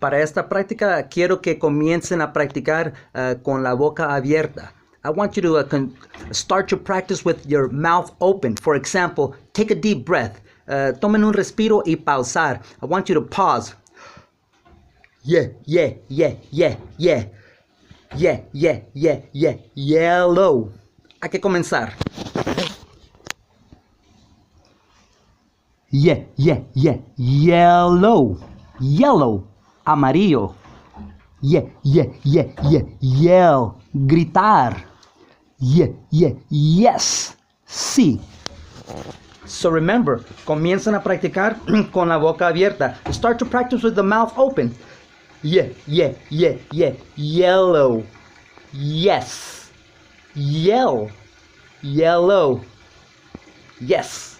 Para esta práctica quiero que comiencen a practicar con la boca abierta. I want you to start your practice with your mouth open. For example, take a deep breath. Tomen un respiro y pausar. I want you to pause. Yeah, yeah, yeah, yeah, yeah. Yeah, yeah, yeah, yeah. Yellow. Hay que comenzar. Yeah, yeah, yeah. Yellow. Yellow. Amarillo. Yeah, yeah, yeah, yeah. Yell. Gritar. Yeah, yeah, yes. Sí. So remember, comiencen a practicar con la boca abierta. Start to practice with the mouth open. Yeah, yeah, yeah, yeah. Yellow. Yes. Yell. Yellow. Yes.